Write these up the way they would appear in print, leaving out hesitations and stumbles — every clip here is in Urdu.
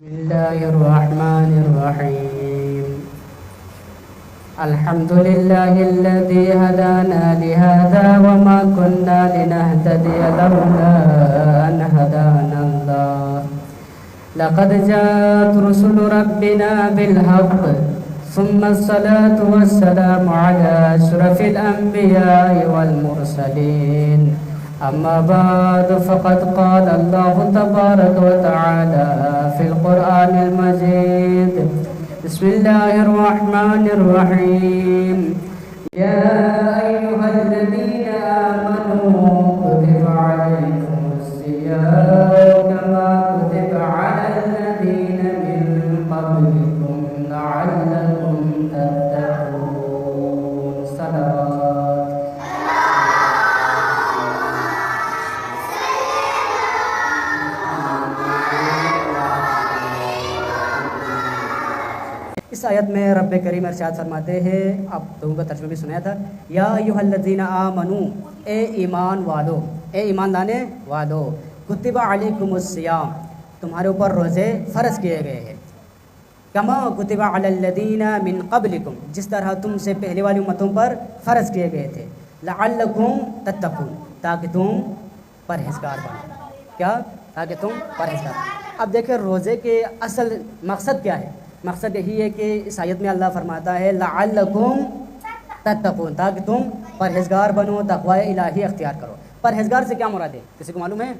بسم الله الرحمن الرحيم. الحمد لله الذي هدانا لهذا وما كنا لنهتدي لولا أن هدانا الله. لقد جاءت رسل ربنا بالحق ثم الصلاة والسلام على أشرف الأنبياء والمرسلين. أما بعد فقد قال الله تبارك وتعالى في القرآن المجيد: بسم الله الرحمن الرحيم. يا أيها الذين آمنوا كتب عليكم الصيام كما كتب على الذين من قبلكم لعلكم تتقون. صلوات. اس آیت میں رب کریم ارشاد فرماتے ہیں، آپ لوگوں کا ترجمہ بھی سنایا تھا، یا ایھا الذین آمنو، اے ایمان والو، اے ایمان لانے والو، کتب علیکم الصیام، تمہارے اوپر روزے فرض کیے گئے ہیں، کما کتب علی الذین من قبلکم، جس طرح تم سے پہلے والی امتوں پر فرض کیے گئے تھے، لعلکم تتقون، تاکہ تم پرہیزگار بنو. کیا؟ تاکہ تم پرہیزگار بنو. اب دیکھیں روزے کے اصل مقصد کیا ہے. مقصد یہی ہے کہ اس آیت میں اللہ فرماتا ہے لعلکم تتقون، تاکہ تم پرہیزگار بنو، تقوی الہی اختیار کرو. پرہیزگار سے کیا مراد ہے؟ کسی کو معلوم ہے؟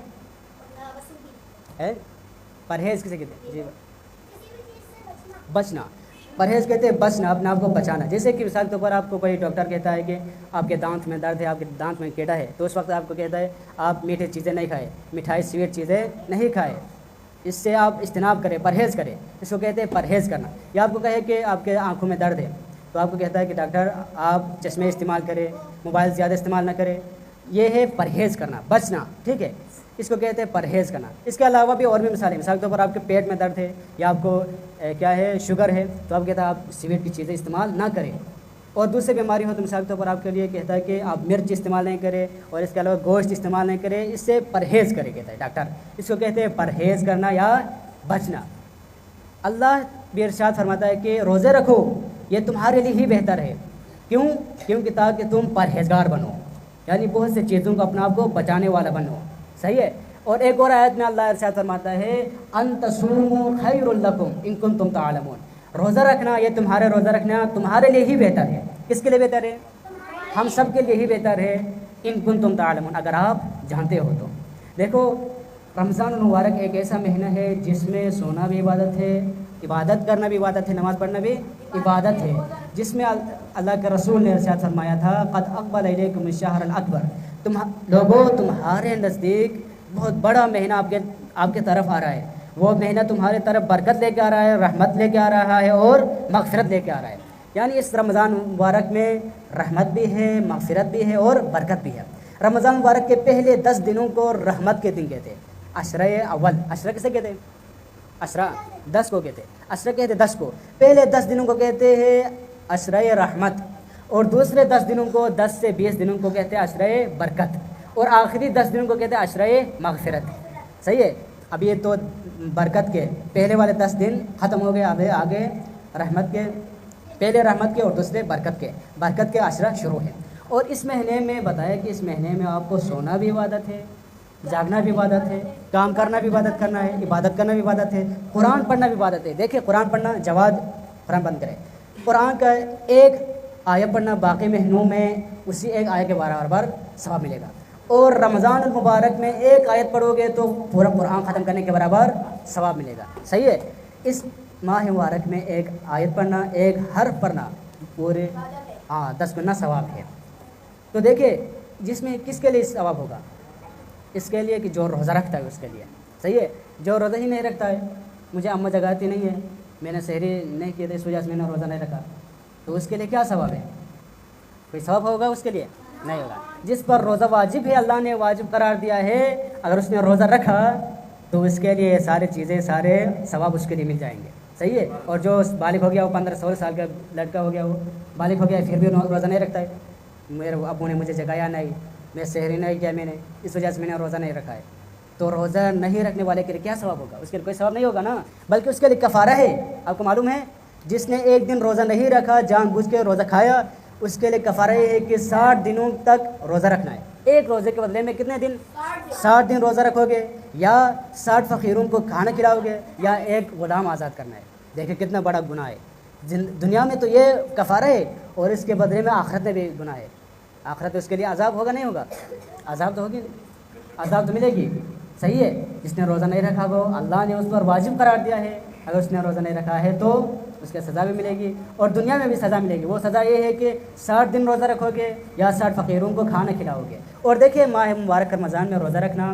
پرہیز کسے کہتے ہیں؟ جی، بچنا. پرہیز کہتے ہیں بچنا، اپنے آپ کو بچانا. جیسے کہ مثال کے طور پر آپ کو کوئی ڈاکٹر کہتا ہے کہ آپ کے دانت میں درد ہے، آپ کے دانت میں کیڑا ہے، تو اس وقت آپ کو کہتا ہے آپ میٹھے چیزیں نہیں کھائے، مٹھائی سویٹ چیزیں نہیں کھائے، اس سے آپ اجتناب کریں، پرہیز کریں. اس کو کہتے ہیں پرہیز کرنا. یا آپ کو کہے کہ آپ کے آنکھوں میں درد ہے، تو آپ کو کہتا ہے کہ ڈاکٹر آپ چشمے استعمال کریں، موبائل زیادہ استعمال نہ کریں. یہ ہے پرہیز کرنا، بچنا. ٹھیک ہے، اس کو کہتے ہیں پرہیز کرنا. اس کے علاوہ بھی اور بھی مثالیں. مثال کے طور پر آپ کے پیٹ میں درد ہے یا آپ کو کیا ہے شوگر ہے، تو آپ کہتا ہے آپ سویٹ کی چیزیں استعمال نہ کریں. اور دوسری بیماری ہو تو مثال کے طور پر آپ کے لیے کہتا ہے کہ آپ مرچ استعمال نہیں کریں اور اس کے علاوہ گوشت استعمال نہیں کریں، اس سے پرہیز کرے کہتا ہے ڈاکٹر. اس کو کہتے ہیں پرہیز کرنا یا بچنا. اللہ بھی ارشاد فرماتا ہے کہ روزے رکھو، یہ تمہارے لیے ہی بہتر ہے. کیوں؟ کیونکہ تاکہ تم پرہیزگار بنو، یعنی بہت سے چیزوں کو اپنے آپ کو بچانے والا بنو. صحیح ہے. اور ایک اور آیت میں اللہ ارشاد فرماتا ہے ان تصوموا خیر لکم ان کنتم تعلمون، روزہ رکھنا، یہ تمہارے روزہ رکھنا تمہارے لیے ہی بہتر ہے. کس کے لیے بہتر ہے؟ ہم سب کے لیے ہی بہتر ہے. ان کنتم تعلمون، اگر آپ جانتے ہو تو. دیکھو، رمضان المبارک ایک ایسا مہینہ ہے جس میں سونا بھی عبادت ہے، عبادت کرنا بھی عبادت ہے، نماز پڑھنا بھی عبادت ہے. جس میں اللہ کے رسول نے ارشاد فرمایا تھا قد اقبل الیکم الشہر الاکبر، لوگوں تمہارے نزدیک بہت بڑا مہینہ آپ کے طرف آ رہا ہے. وہ مہینہ تمہارے طرف برکت لے کے آ رہا ہے، رحمت لے کے آ رہا ہے اور مغفرت لے کے آ رہا ہے. یعنی اس رمضان مبارک میں رحمت بھی ہے، مغفرت بھی ہے اور برکت بھی ہے. رمضان مبارک کے پہلے 10 دنوں کو رحمت کے دن کہتے ہیں. عشرہ اول، عشرہ کسے کہتے ہیں؟ عشرہ 10 کو کہتے ہیں. عشرہ کہتے ہیں 10 کو. پہلے 10 دنوں کو کہتے ہیں عشرہ رحمت، اور دوسرے 10 دنوں کو 10 سے 20 دنوں کو کہتے ہیں عشرہ برکت، اور آخری 10 دنوں کو کہتے ہیں عشرہ مغفرت. صحیح ہے. اب یہ تو برکت کے پہلے والے 10 دن ختم ہو گئے. اب آگے رحمت کے، پہلے رحمت کے اور دوسرے برکت کے عشرہ شروع ہے. اور اس مہینے میں بتایا کہ اس مہینے میں آپ کو سونا بھی عبادت ہے، جاگنا بھی عبادت ہے، کام کرنا بھی عبادت کرنا ہے، عبادت کرنا بھی عبادت ہے، قرآن پڑھنا بھی عبادت ہے. دیکھیں قرآن پڑھنا، جواد قرآن بند کرے، قرآن کا ایک آیت پڑھنا باقی مہینوں میں اسی ایک آیت کے برابر ثواب ملے گا. اور رمضان المبارک میں ایک آیت پڑھو گے تو پورا قرآن ختم کرنے کے برابر ثواب ملے گا. صحیح ہے. اس ماہ مبارک میں ایک آیت پڑھنا، ایک حرف پڑھنا پورے 10 گنا ثواب ہے. تو دیکھیں جس میں کس کے لیے ثواب ہوگا؟ اس کے لیے کہ جو روزہ رکھتا ہے اس کے لیے. صحیح ہے. جو روزہ ہی نہیں رکھتا ہے، مجھے اماں جگاتی نہیں ہے، میں نے سحری نہیں کی تھی اس وجہ سے میں نے روزہ نہیں رکھا، تو اس کے لیے کیا ثواب ہے؟ کوئی ثواب ہوگا اس کے لیے؟ نہیں ہوگا. جس پر روزہ واجب ہے، اللہ نے واجب قرار دیا ہے، اگر اس نے روزہ رکھا تو اس کے لیے ساری چیزیں، سارے ثواب اس کے لیے مل جائیں گے. صحیح ہے. اور جو بالغ ہو گیا، وہ 15-16 سال کا لڑکا ہو گیا، وہ بالغ ہو گیا پھر بھی روزہ نہیں رکھتا ہے، میرے ابو نے مجھے جگایا نہیں، میں سحری نہیں کیا، میں نے اس وجہ سے میں نے روزہ نہیں رکھا ہے، تو روزہ نہیں رکھنے والے کے لیے کیا ثواب ہوگا؟ اس کے لیے کوئی ثواب نہیں ہوگا نا، بلکہ اس کے لیے کفارہ ہے۔ آپ کو معلوم ہے جس نے ایک دن روزہ نہیں رکھا، جان بوجھ کے روزہ کھایا، اس کے لیے کفارہ یہ ہے کہ 60 دنوں تک روزہ رکھنا ہے۔ ایک روزے کے بدلے میں کتنے دن؟ 60 دن روزہ رکھو گے، یا 60 فقیروں کو کھانا کھلاؤ گے، یا ایک غلام آزاد کرنا ہے۔ دیکھیں کتنا بڑا گناہ ہے۔ دنیا میں تو یہ کفارہ ہے، اور اس کے بدلے میں آخرت میں بھی گناہ ہے۔ آخرت میں اس کے لیے عذاب ہوگا نہیں ہوگا؟ عذاب تو ہوگی، عذاب تو ملے گی، صحیح ہے۔ جس نے روزہ نہیں رکھا وہ اللہ نے اس پر واجب قرار دیا ہے، اگر اس نے روزہ نہیں رکھا ہے تو اس کے سزا بھی ملے گی، اور دنیا میں بھی سزا ملے گی۔ وہ سزا یہ ہے کہ 60 دن روزہ رکھو گے یا 60 فقیروں کو کھانا کھلاؤ گے۔ اور دیکھیے ماہ مبارک رمضان میں روزہ رکھنا،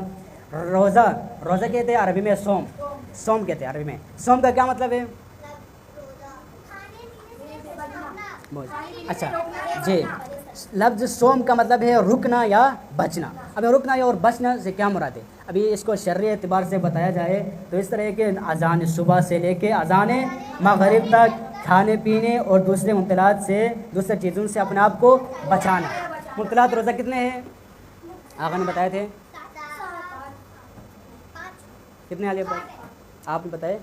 روزہ کہتے ہیں عربی میں سوم کہتے ہیں عربی میں۔ سوم کا کیا مطلب ہے؟ اچھا جی، لفظ سوم کا مطلب ہے رکنا یا بچنا۔ اب رکنا یا اور بچنا سے کیا مراد ہے؟ ابھی اس کو شرعی اعتبار سے بتایا جائے تو اس طرح کہ اذان صبح سے لے کے اذان مغرب تک کھانے پینے اور دوسرے مبتلات سے، دوسرے چیزوں سے اپنے آپ کو بچانا۔ مبتلات روزہ کتنے ہیں؟ آقا نے بتائے تھے کتنے علی بھائی؟ آپ نے بتائے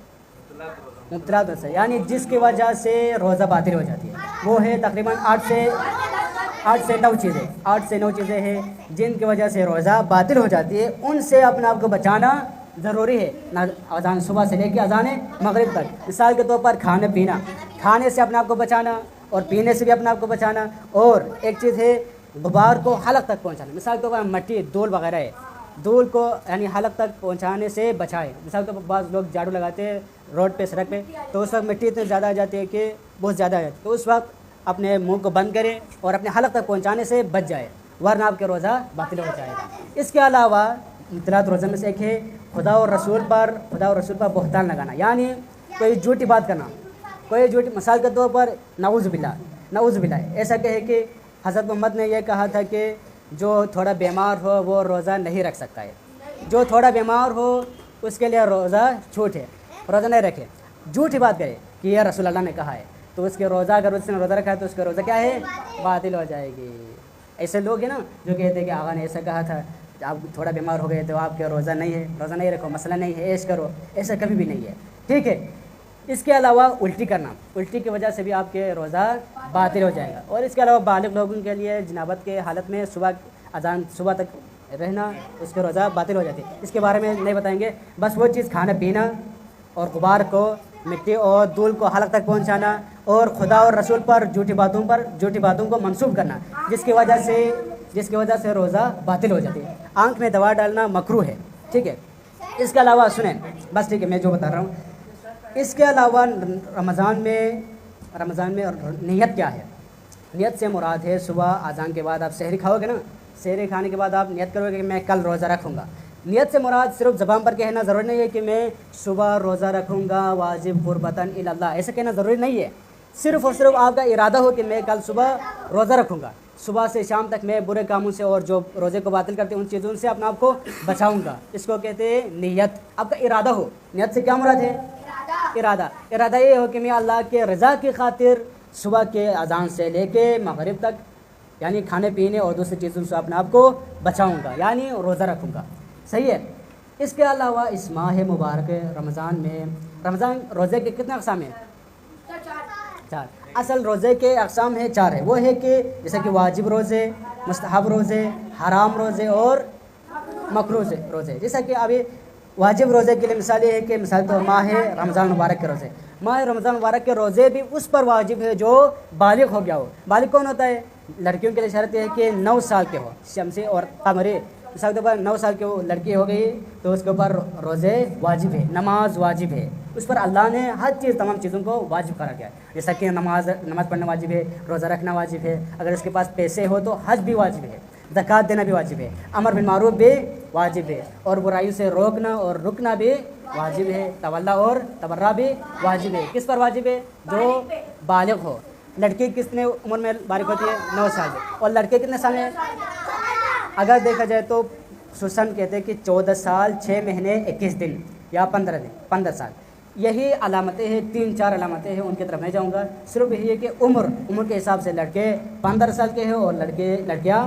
مبتلات روزہ یعنی جس کی وجہ سے روزہ باطل ہو جاتی ہے، وہ ہے تقریباً 8 سے 9 چیزیں ہیں جن کی وجہ سے روزہ باطل ہو جاتی ہے۔ ان سے اپنے آپ کو بچانا ضروری ہے، اذان صبح سے لے کے اذان مغرب تک۔ مثال کے طور پر کھانے سے اپنے آپ کو بچانا، اور پینے سے بھی اپنے آپ کو بچانا۔ اور ایک چیز ہے غبار کو حلق تک پہنچانا، مثال کے طور پر مٹی دھول وغیرہ ہے، دھول کو یعنی حلق تک پہنچانے سے بچائے۔ مثال کے طور پر بعض لوگ جھاڑو لگاتے ہیں روڈ پہ، سڑک پہ، تو اس وقت مٹی اتنی زیادہ آ جاتی ہے کہ بہت زیادہ آ جاتی ہے، تو اس وقت اپنے منہ کو بند کریں اور اپنے حلق تک پہنچانے سے بچ جائے، ورنہ آپ کے روزہ باطل ہو جائے گا۔ اس کے علاوہ مبتلات روزہ میں سے ایک ہے خدا اور رسول پر بہتان لگانا، یعنی کوئی جھوٹی بات کرنا، مثال کے طور پر نعوذ باللہ ایسا کہے کہ حضرت محمد نے یہ کہا تھا کہ جو تھوڑا بیمار ہو وہ روزہ نہیں رکھ سکتا ہے، جو تھوڑا بیمار ہو اس کے لیے روزہ چھوٹ ہے، روزہ نہیں رکھے، جھوٹی بات کرے کہ یہ رسول اللہ نے کہا ہے، تو اس کے روزہ، اگر اس نے روزہ رکھا ہے تو اس کا روزہ کیا ہے؟ باطل ہو جائے گی۔ ایسے لوگ ہیں نا جو کہتے ہیں کہ آقا نے ایسا کہا تھا، آپ تھوڑا بیمار ہو گئے تو آپ کے روزہ نہیں ہے، روزہ نہیں رکھو، مسئلہ نہیں ہے، عیش کرو، ایسا کبھی بھی نہیں ہے، ٹھیک ہے۔ اس کے علاوہ الٹی کرنا، الٹی کی وجہ سے بھی آپ کے روزہ باطل ہو جائے گا۔ اور اس کے علاوہ بالغ لوگوں کے لیے جنابت کے حالت میں صبح تک رہنا، اس کے روزہ باطل ہو جاتی ہے۔ اس کے بارے میں نہیں بتائیں گے، بس وہ چیز کھانا پینا اور غبار کو، مٹی اور دھول کو حلق تک پہنچانا، اور خدا اور رسول پر جھوٹی باتوں کو منسوب کرنا، جس کی وجہ سے روزہ باطل ہو جاتی ہے۔ آنکھ میں دوا ڈالنا مکروہ ہے، ٹھیک ہے۔ اس کے علاوہ سنیں، بس ٹھیک ہے، میں جو بتا رہا ہوں، اس کے علاوہ رمضان میں نیت کیا ہے؟ نیت سے مراد ہے صبح اذان کے بعد آپ سحری کھاؤ گے نا، سحری کھانے کے بعد آپ نیت کرو گے کہ میں کل روزہ رکھوں گا۔ نیت سے مراد صرف زبان پر کہنا ضروری نہیں ہے کہ میں صبح روزہ رکھوں گا واجب قربتاً الی اللہ، ایسا کہنا ضروری نہیں ہے۔ صرف اور صرف آپ کا ارادہ ہو کہ میں کل صبح روزہ رکھوں گا، صبح سے شام تک میں برے کاموں سے اور جو روزے کو باطل کرتے ہیں ان چیزوں سے اپنے آپ کو بچاؤں گا، اس کو کہتے ہیں نیت۔ آپ کا ارادہ ہو، نیت سے کیا مراد ہے؟ ارادہ یہ ہو کہ میں اللہ کے رضا کی خاطر صبح کے اذان سے لے کے مغرب تک یعنی کھانے پینے اور دوسری چیزوں سے اپنے آپ کو بچاؤں گا، یعنی روزہ رکھوں گا، صحیح ہے۔ اس کے علاوہ اس ماہ مبارک رمضان روزے کے کتنے اقسام ہیں؟ 4۔ اصل روزے کے اقسام ہیں 4 ہیں، وہ ہے کہ جیسے کہ واجب روزے، مستحب روزے، حرام روزے اور مکروہ روزے۔ جیسا کہ ابھی واجب روزے کے لیے مثال یہ ہے کہ مثال تو ماہ رمضان مبارک کے روزے، ماہ رمضان مبارک کے روزے بھی اس پر واجب ہے جو بالغ ہو گیا ہو۔ بالغ کون ہوتا ہے؟ لڑکیوں کے لیے شرط یہ ہے کہ 9 سال کے ہو، شمسی اور قمری۔ مثال کے اوپر 9 سال کی وہ لڑکی ہو گئی تو اس کے اوپر روزے واجب ہے، نماز واجب ہے، اس پر اللہ نے ہر چیز، تمام چیزوں کو واجب قرار دیا ہے، جیسا کہ نماز پڑھنا واجب ہے، روزہ رکھنا واجب ہے، اگر اس کے پاس پیسے ہو تو حج بھی واجب ہے، زکوٰۃ دینا بھی واجب ہے، امر بالمعروف بھی واجب ہے، اور برائیوں سے روکنا اور رکنا بھی واجب ہے، تولا اور تبرہ بھی واجب ہے۔ کس پر واجب ہے؟ جو بالغ ہو۔ لڑکی کتنے عمر میں بالغ ہوتی ہے؟ 9 سال، اور لڑکے کتنے سال میں؟ اگر دیکھا جائے تو سوسن کہتے ہیں کہ 14 سال 6 مہینے 21 دن یا 15 سال۔ یہی علامتیں ہیں، 3-4 علامتیں ہیں، ان کی طرف نہیں جاؤں گا، صرف یہی ہے کہ عمر کے حساب سے لڑکے 15 سال کے ہیں اور لڑکیاں